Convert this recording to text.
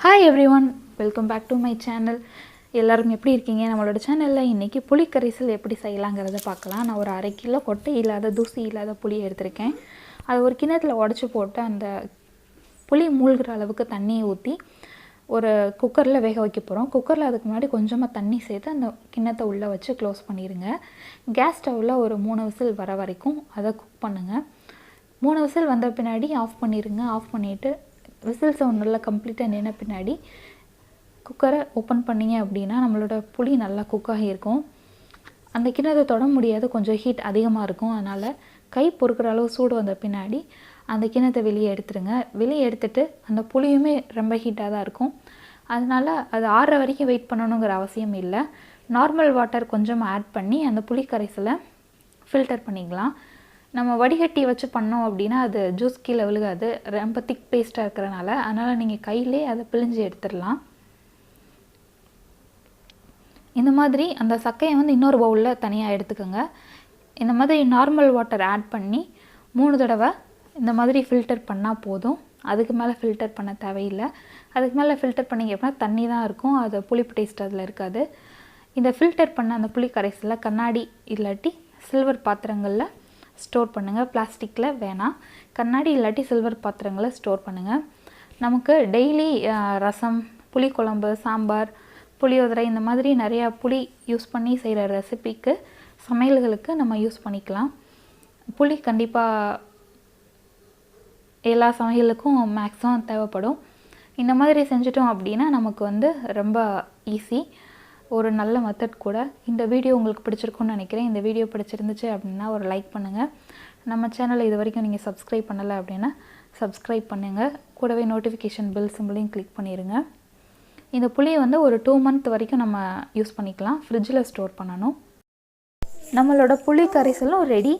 Hi everyone, welcome back to my channel. எல்லாரும் எப்படி இருக்கீங்க? நம்மளோட சேனல்ல இன்னைக்கு புளி கரைசல் எப்படி செய்யலாம்ங்கறத பார்க்கலாம். நான் ஒரு 1/2 கிலோ கொட்டை இல்லாத தூசி இல்லாத புளி எடுத்துர்க்கேன். அது ஒரு கிண்ணத்துல உடைச்சு போட்டு அந்த புளி மூழ்குற அளவுக்கு தண்ணி ஊத்தி ஒரு குக்கர்ல வேக வைக்க போறோம். குக்கர்ல அதுக்கு முன்னாடி கொஞ்சமா தண்ணி சேர்த்து அந்த கிண்ணத்தை உள்ள வச்சு க்ளோஸ் பண்ணிருங்க. கேஸ் ஸ்டவ்ல ஒரு 3 விசில் வர வரைக்கும் அத குக் பண்ணுங்க. 3 விசில் வந்த பின்னாடி ஆஃப் பண்ணிருங்க. ஆஃப் பண்ணிட்டு விசில் சவுண்ட் நல்லா கம்ப்ளீட்டா நின்ன பின்னாடி குக்கரை ஓபன் பண்ணீங்க அப்படினா நம்மளோட புளி நல்லா குக் ஆகி இருக்கும். அந்த கிண்ணத்தை தொட முடியாது, கொஞ்சம் ஹீட் அதிகமா இருக்கும். அதனால கை பொறுக்குற அளவு சூடு வந்த பின்னாடி அந்த கிண்ணத்தை வெளியே எடுத்துருங்க. வெளியே எடுத்துட்டு அந்த புளியுமே ரொம்ப ஹீட்டா தான் இருக்கும். அதனால அது ஆறுற வரைக்கும் வெயிட் பண்ணனும்ங்கற அவசியம் இல்ல. நார்மல் வாட்டர் கொஞ்சம் ஆட் பண்ணி அந்த புளி கரைசலை ஃபில்டர் பண்ணிக்கலாம். நம்ம வடிகட்டி வச்சு பண்ணோம் அப்படினா அது ஜூஸ் கீழ விழுகாது. ரொம்ப திக் பேஸ்டா இருக்கறனால அதனால நீங்க கையிலே அத பிழிஞ்சு எடுத்துறலாம். இந்த மாதிரி அந்த சக்கையை வந்து இன்னொரு பவுல்ல தனியா எடுத்துக்கங்க. இந்த மாதிரி நார்மல் வாட்டர் ஆட் பண்ணி 3 தடவை இந்த மாதிரி ஃபில்டர் பண்ணா போதும். அதுக்கு மேல ஃபில்டர் பண்ண தேவையில்லை. அதுக்கு மேல ஃபில்டர் பண்ணீங்க அப்படினா தண்ணி தான் இருக்கும். அது புளிப்பு டேஸ்ட் அதுல இருக்காது. இந்த ஃபில்டர் பண்ண அந்த புளி கரைசலை கண்ணாடி இல்லாட்டி சில்வர் பாத்திரங்கள்ல ஸ்டோர் பண்ணுங்க. பிளாஸ்டிக்ல வேணாம். கண்ணாடி இல்லாட்டி சில்வர் பாத்திரங்கள்ல ஸ்டோர் பண்ணுங்க. நமக்கு டெய்லி ரசம், புளி குழம்பு, சாம்பார், புளியோதரை இந்த மாதிரி நிறைய புளி யூஸ் பண்ணி செய்யற ரெசிபிக்கு சமையல்களுக்கு நம்ம யூஸ் பண்ணிக்கலாம். புளி கண்டிப்பா எல்லா சமையலுக்கும் மேக்ஸிமம் தேவைப்படும். இந்த மாதிரி செஞ்சிட்டோம் அப்படினா நமக்கு வந்து ரொம்ப ஈஸி. ஒரு நல்ல மெத்தட் கூட. இந்த வீடியோ உங்களுக்கு பிடிச்சிருக்கும்னு நினைக்கிறேன். இந்த வீடியோ பிடிச்சிருந்துச்சு அப்படினா ஒரு லைக் பண்ணுங்க. நம்ம சேனலை இதுவரைக்கும் நீங்க சப்ஸ்கிரைப் பண்ணல அப்படினா சப்ஸ்கிரைப் பண்ணுங்க. கூடவே நோட்டிஃபிகேஷன் பெல் சிம்பலையும் கிளிக் பண்ணிருங்க. இந்த புளியை வந்து ஒரு 2 மந்த் வரைக்கும் நம்ம யூஸ் பண்ணிக்கலாம். ஃப்ரிட்ஜ்ல ஸ்டோர் பண்ணனும். நம்மளோட புளி கரைசலும் ரெடி.